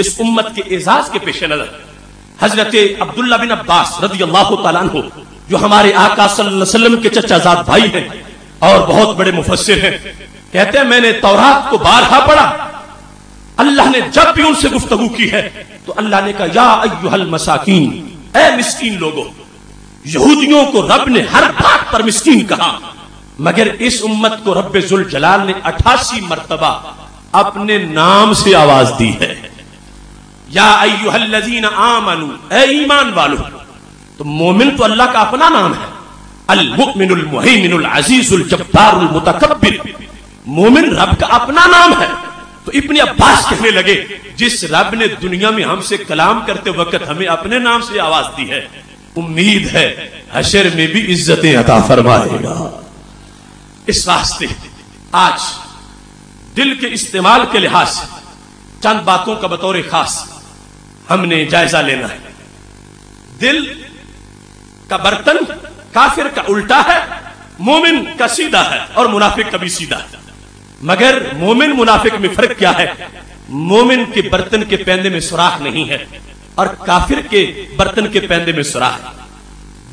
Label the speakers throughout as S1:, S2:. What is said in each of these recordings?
S1: اس امت کے اعزاز کے پیش نظر حضرت عبداللہ بن عباس رضی اللہ تعالیٰ عنہ جو ہمارے آقا صلی اللہ علیہ وسلم کے چچا زاد بھائی ہیں اور بہت بڑے مفسر ہیں، کہتے ہیں میں نے تورات کو بارہا پڑھا، اللہ نے جب بھی ان سے گفتگو کی ہے تو اللہ نے کہا یا ایھا المساکین، اے مسکین لوگوں۔ یہودیوں کو رب نے ہر بات پر مسکین کہا، مگر اس امت کو رب ذوالجلال نے 88 مرتبہ اپنے نام سے آواز دی ہے، یا ایھا الذین آمنوا، اے ایمان والو۔ تو مومن تو اللہ کا اپنا نام ہے، المؤمن المہیمن العزیز الجبار المتکبر، مومن رب کا اپنا نام ہے۔ تو ابن عباس کہنے لگے جس رب نے دنیا میں ہم سے کلام کرتے وقت ہمیں اپنے نام سے آواز دی ہے، امید ہے حشر میں بھی عزتیں عطا فرمائے گا۔ اس واسطے آج دل کے استعمال کے لحاظ سے چند باتوں کا بطور خاص ہم نے جائزہ لینا ہے۔ دل کا برتن کافر کا الٹا ہے، مومن کا سیدھا ہے اور منافق کا بھی سیدھا ہے، مگر مومن منافق میں فرق کیا ہے؟ مومن کے برتن کے پیندے میں سوراخ نہیں ہے اور کافر کے برتن کے پیندے میں سوراخ ہے۔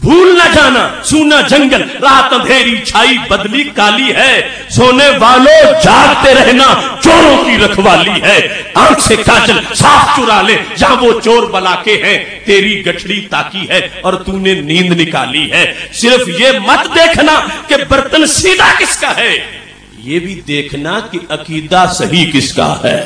S1: بھول نہ جانا سونا جنگل، رات اندھیری چھائی بدلی کالی ہے، سونے والوں جاگتے رہنا چوروں کی رکھوالی ہے۔ آنکھ سے کاجل صاف چرا لے جہاں وہ چور بلا کے ہیں، تیری گٹھڑی تاکی ہے اور تو نے نیند نکالی ہے۔ صرف یہ مت دیکھنا کہ برتن سیدھا کس کا ہے، یہ بھی دیکھنا کہ عقیدہ صحیح کس کا ہے۔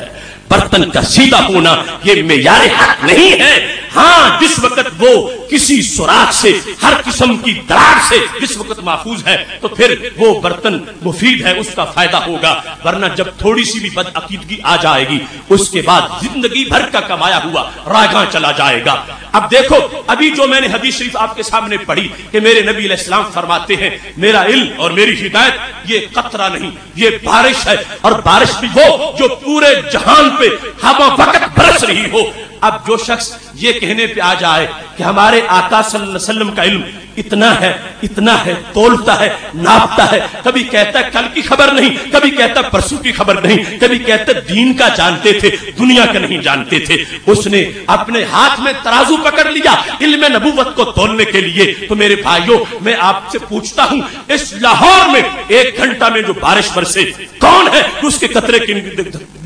S1: برتن کا سیدھا ہونا یہ معیار حق نہیں ہے۔ ہاں جس وقت وہ کسی سوراخ سے، ہر قسم کی دراڑ سے جس وقت محفوظ ہے تو پھر وہ برتن مفید ہے، اس کا فائدہ ہوگا، ورنہ جب تھوڑی سی بھی بد عقیدگی آ جائے گی اس کے بعد زندگی بھر کا کمایا ہوا راگاں چلا جائے گا۔ اب دیکھو ابھی جو میں نے حدیث شریف آپ کے سامنے پڑھی کہ میرے نبی علیہ السلام فرماتے ہیں میرا علم اور میری ہدایت یہ قطرہ نہیں، یہ بارش ہے، اور بارش بھی وہ جو پورے جہان پہ ہوا وقت برس رہی ہو۔ اب جو شخص یہ کہنے پہ آ جائے کہ ہمارے آقا صلی اللہ علیہ وسلم کا علم اتنا ہے، تولتا ہے، ناپتا ہے، کبھی کہتا ہے کل کی خبر نہیں، کبھی کہتا ہے پرسوں کی خبر نہیں، کبھی کہتا ہے دین کا جانتے تھے دنیا کا نہیں جانتے تھے، اس نے اپنے ہاتھ میں ترازو پکڑ لیا علم نبوت کو تولنے کے لیے۔ تو میرے بھائیوں میں آپ سے پوچھتا ہوں اس لاہور میں 1 گھنٹہ میں جو بارش برسے کون ہے اس کے قطرے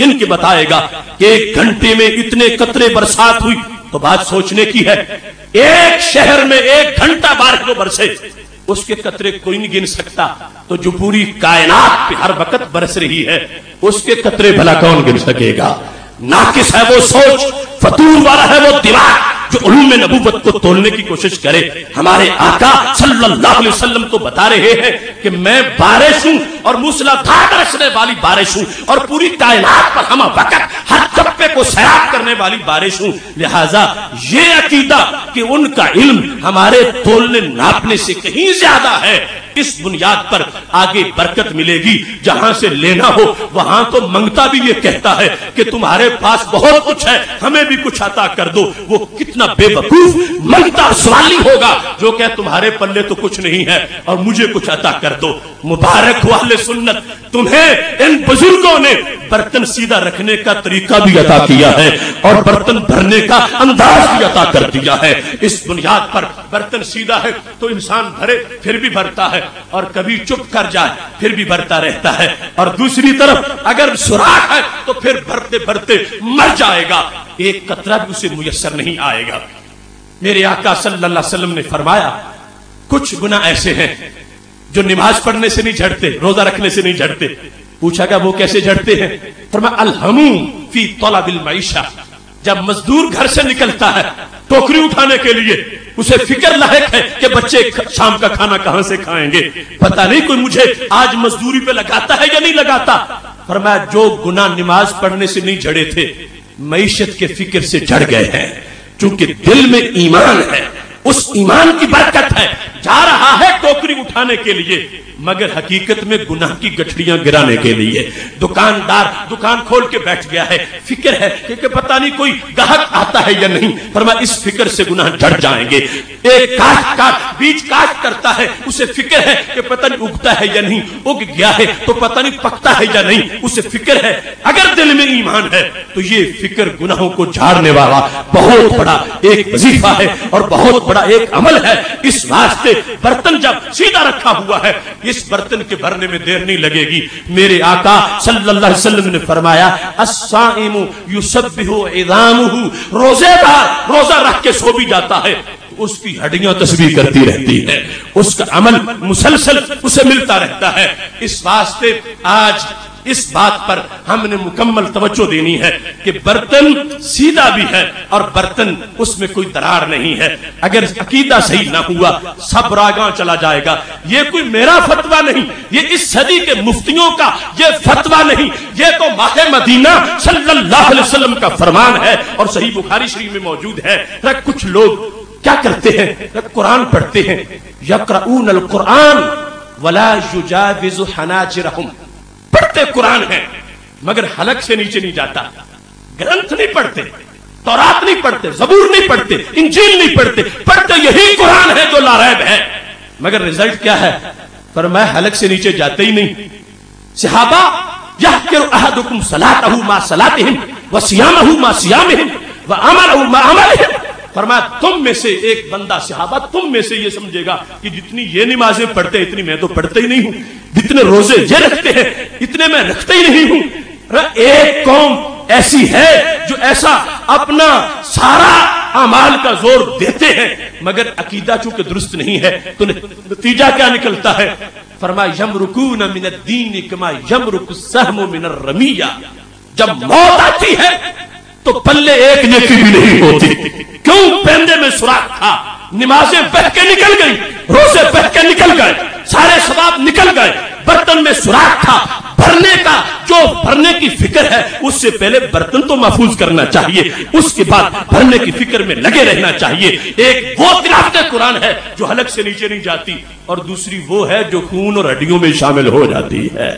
S1: گن کے بتائے گا کہ 1 گھنٹے میں اتنے قطرے برسات ہوئی؟ تو بات سوچنے کی ہے۔ ایک شہر میں 1 گھنٹہ بارش جو برسے اس کے قطرے کوئی نہیں گن سکتا، تو جو پوری کائنات پہ ہر وقت برس رہی ہے اس کے قطرے بھلا کون گن سکے گا؟ ناقص ہے وہ سوچ، فتور والا ہے وہ دماغ جو علوم نبوت کو تولنے کی کوشش کرے۔ ہمارے آقا صلی اللہ علیہ وسلم تو بتا رہے ہیں کہ میں بارش ہوں اور موسلادھار برسنے والی بارش ہوں اور پوری کائنات پر ہمہ وقت ہر چپے کو سیراب کرنے والی بارش ہوں۔ لہذا یہ عقیدہ کہ ان کا علم ہمارے تولنے ناپنے سے کہیں زیادہ ہے، اس بنیاد پر آگے برکت ملے گی۔ جہاں سے لینا ہو وہاں تو منگتا بھی یہ کہتا ہے کہ تمہارے پاس بہت کچھ ہے ہمیں بھی کچھ عطا کر دو۔ وہ کتنا بے وقوف منگتا سوالی ہوگا جو کہ تمہارے پلے تو کچھ نہیں ہے اور مجھے کچھ عطا کر دو۔ مبارک ہو اہل سنت، تمہیں ان بزرگوں نے برتن سیدھا رکھنے کا طریقہ بھی عطا کیا ہے اور برتن بھرنے کا انداز بھی عطا کر دیا ہے۔ اس بنیاد پر برتن سیدھا ہے تو انسان بھرے پھر بھی بھرتا ہے اور کبھی چپ کر جائے پھر بھی بھرتا رہتا ہے، اور دوسری طرف اگر سوراخ ہے تو پھر بھرتے بھرتے مر جائے گا، ایک قطرہ بھی اسے میسر نہیں آئے گا۔ میرے آقا صلی اللہ علیہ وسلم نے فرمایا کچھ گناہ ایسے ہیں جو نماز پڑھنے سے نہیں جھڑتے، روزہ رکھنے سے نہیں جھڑتے۔ پوچھا کہ وہ کیسے جھڑتے ہیں؟ فرمایا الہموم فی طلب المعیشہ، جب مزدور گھر سے نکلتا ہے ٹوکری اٹھانے کے لیے اسے فکر لاحق ہے کہ بچے شام کا کھانا کہاں سے کھائیں گے، پتہ نہیں کوئی مجھے آج مزدوری پہ لگاتا ہے یا نہیں لگاتا۔ فرمایا جو گناہ نماز پڑھنے سے نہیں جھڑے تھے معیشت کے فکر سے جھڑ گئے ہیں، چونکہ دل میں ایمان ہے، اس ایمان کی برکت ہے۔ जा रहा है टोकरी उठाने के लिए, मगर हकीकत में गुनाह की गठरियां गिराने के लिए। दुकानदार दुकान खोल के बैठ गया है, फिक्र है कि पता नहीं कोई ग्राहक आता है या नहीं, फरमाया इस फिक्र से गुनाह झड़ जाएंगे। एक काश्तकार बीज काश्त करता है, उसे फिक्र है कि पता नहीं उगता है या नहीं, उग गया है तो पता नहीं पकता है या नहीं, उसे फिक्र है। अगर दिल में ईमान है तो ये फिक्र गुनाहों को झाड़ने वाला बहुत बड़ा एक वजीफा है और बहुत बड़ा एक अमल है। इस वास्ते बर्तन जब सीधा रखा हुआ है, इस बर्तन के भरने में देर नहीं लगेगी। मेरे आका सल्लल्लाहु अलैहि वसल्लम ने फरमाया, अस्साइमु युसब्बिहु इज़ामुहु, रोजेदार रोजा रख के सो भी जाता है, उसकी हड्डियां तस्बीह करती रहती है, उसका अमल मुसलसल उसे मिलता रहता है। इस वास्ते आज इस बात पर हमने मुकम्मल तवज्जो देनी है कि बर्तन सीधा भी है और बर्तन उसमें कोई दरार नहीं है। अगर अकीदा सही ना हुआ सब रागा चला जाएगा। ये कोई मेरा फतवा नहीं, ये इस सदी के मुफ्तियों का ये फतवा नहीं, ये तो माहे मदीना सल्लल्लाहु अलैहि वसल्लम का फरमान है और सही बुखारी शरीफ में मौजूद है। कुछ लोग क्या करते हैं, कुरान पढ़ते हैं, यक़रऊनल कुरान वला युजाविज़ु हनाजिरहुम, पढ़ते कुरान है मगर हलक से नीचे नहीं जाता, ग्रंथ नहीं पढ़ते, तौरात नहीं पढ़ते, ज़बूर नहीं पढ़ते, इंजील नहीं पढ़ते, पढ़ते यही कुरान है जो लारैब है, मगर रिजल्ट क्या है, फरमाया हलक से नीचे जाते ही नहीं। सहाबा यहकिरु अहदुकुम सलातहु मा सलातिहिम व सियामहु मा सियामिहिम व अमलहु मा अमलिहिम, फरमाया तुम में से एक बंदा, सहाबा तुम में से ये समझेगा कि जितनी ये नमाजें पढ़ते हैं इतनी मैं तो पढ़ते ही नहीं हूं, जितने रोजे ये रखते हैं इतने मैं रखते ही नहीं हूं। एक कौम ऐसी है जो ऐसा अपना सारा अमाल का जोर देते हैं मगर अकीदा चूंकि दुरुस्त नहीं है, तो नतीजा क्या निकलता है, फरमाया यमरुकून मिनद्दीन कमा यमरुकुस सहमु मिनर रमिया, जब मौत आती है तो पल्ले एक नेकी भी नहीं होती। क्यों? पेंदे में सुराख था, नमाजें बह के निकल गई, रोजे बह के निकल गए, सारे सवाब निकल गए, बर्तन में सुराख था। भरने का जो भरने की फिक्र है उससे पहले बर्तन तो महफूज करना चाहिए, उसके बाद भरने की फिक्र में लगे रहना चाहिए। एक वो तिलावत कुरान है जो हलक से नीचे नहीं जाती और दूसरी वो है जो खून और हड्डियों में शामिल हो जाती है।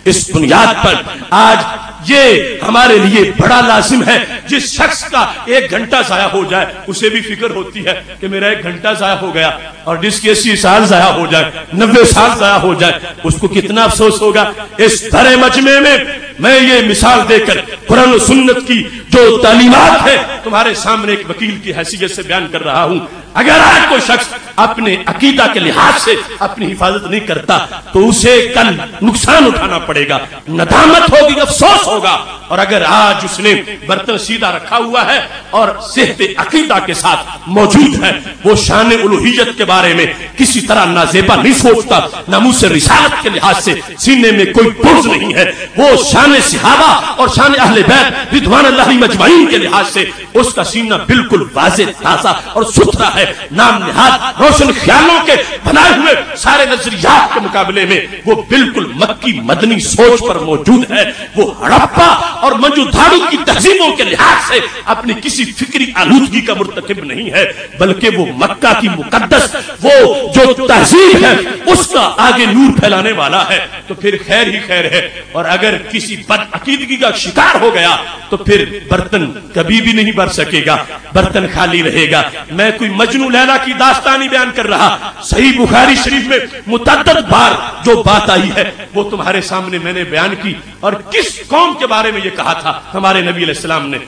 S1: इस बुनियाद पर आज ये हमारे लिए बड़ा लाजिम है, जिस शख्स का 1 घंटा जाया हो जाए उसे भी फिक्र होती है कि मेरा 1 घंटा जाया हो गया, और जिसके 80 साल जाया हो जाए, 90 साल जाया हो जाए, उसको कितना अफसोस होगा। इस भरे मजमे में मैं ये मिसाल देकर कुरान और सुन्नत की जो तालीमात है तुम्हारे सामने एक वकील की हैसियत से बयान कर रहा हूं। अगर आज कोई शख्स अपने अकीदा के लिहाज से अपनी हिफाजत नहीं करता तो उसे कल नुकसान उठाना पड़ेगा, नदामत होगी, अफसोस होगा। और अगर आज उसने बर्तन सीधा रखा हुआ है और सेहत अकीदा के साथ मौजूद है, वो शान उलूहियत के बारे में किसी तरह नाजेबा नहीं सोचता, नामूस रिसालत के लिहाज से सीने में कोई बुग़्ज़ नहीं है, वो शान सहाबा और शान अहले बैत रिज़वानुल्लाहि मजमईन के लिहाज से उसका सीना बिल्कुल वाज़ेह, ताज़ा और सुथरा है। नाम निहाद रोशन ख्यालों के बनाए हुए सारे नजरियात के मुकाबले में वो बिल्कुल मक्की मदनी सोच पर मौजूद है। वो हड़प्पा और मंजूधाड़ू की तहजीबों के लिहाज से अपनी किसी फिक्री आलूदगी का मुर्तकिब नहीं है, बल्कि वो मक्का की मुकद्दस वो जो तहजीब है उसका आगे नूर फैलाने वाला है। तो फिर खैर ही खैर है, और अगर किसी बदअकीदगी का शिकार हो गया तो फिर बर्तन कभी भी नहीं भर सकेगा, बर्तन खाली रहेगा। मैं कोई मजनू लैला की दास्तानी बयान कर रहा, सही बुखारी शरीफ में मुतअद्दिद बार जो बात आई है वो तुम्हारे सामने मैंने बयान की। और किस कौम के बारे में ये कहा था हमारे नबी अलैहिस्सलाम ने,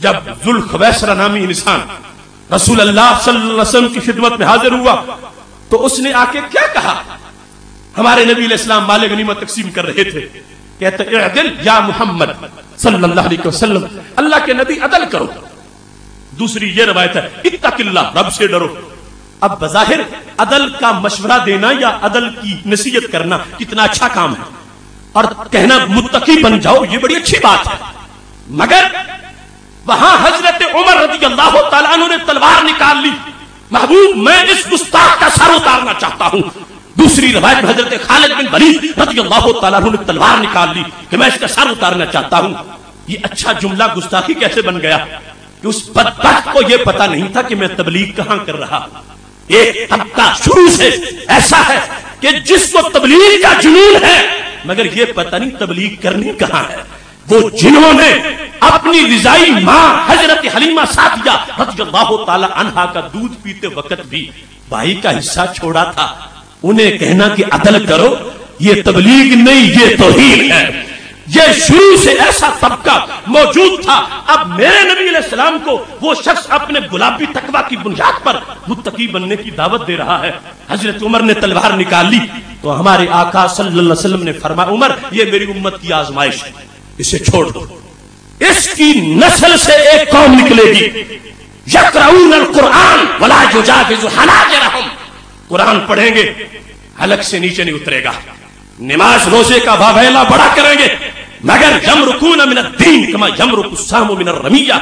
S1: जब जुल्खवैसरा नामी इंसान रसूल अल्लाह सल्लल्लाहु अलैहि वसल्लम की खिदमत में हाजिर हुआ तो उसने आके क्या कहा। हमारे नबी अलैहिस्सलाम माल गनीमत तकसीम कर रहे थे, कहते इअदिल या मुहम्मद सल्लल्लाहु अलैहि वसल्लम, अल्लाह के नबी अदल करो। दूसरी ये रवायत है इत्तकिल्लाह, रब से डरो। अब बज़ाहिर अदल का मशवरा देना या अदल की नसीहत करना कितना अच्छा काम है, और कहना मुत्तकी बन जाओ ये बड़ी अच्छी बात है, मगर वहां हजरत उमर रज़ियल्लाहु ताला अन्हु ने तलवार निकाल ली, महबूब मैं इस गुस्ताख का सर उतारना चाहता हूं। दूसरी रवायत में हजरत खालिद बिन वलीद रज़ियल्लाहु ताला अन्हु ने तलवार निकाल ली कि मैं इसका सर उतारना चाहता हूं। ये अच्छा जुमला गुस्ताखी कैसे बन गया कि उस बदबख्त को यह पता नहीं था कि मैं तबलीग कहां कर रहा। ایک طبقہ شروع سے ایسا ہے کہ جس کو تبلیغ کا جنون ہے، مگر یہ پتہ نہیں تبلیغ کرنی کہاں ہے۔ وہ جنہوں نے اپنی رضائی ماں حضرت حلیمہ سعدیہ رضی اللہ تعالی عنہا کا دودھ پیتے وقت بھی بھائی کا حصہ چھوڑا تھا، انہیں کہنا کہ عدل کرو، یہ تبلیغ نہیں، یہ توہین ہے۔ یہ شروع سے ایسا طبقہ موجود تھا۔ اب میرے نبی علیہ السلام کو وہ شخص اپنے گلابی تقویٰ کی بنیاد پر متقی بننے کی دعوت دے رہا ہے۔ حضرت عمر نے تلوار نکال لی تو ہمارے آقا صلی اللہ علیہ وسلم نے فرمایا، عمر یہ میری امت کی آزمائش ہے، اسے چھوڑ دو، اس کی نسل سے ایک قوم نکلے گی، یقرؤون القرآن ولا یجاوز حناجرہم، قرآن پڑھیں گے حلق سے نیچے نہیں اترے گا، نماز روزے کا واویلا بڑا کریں گے، مگر یمرقون من الدین کما یمرق السہم من الرمیہ،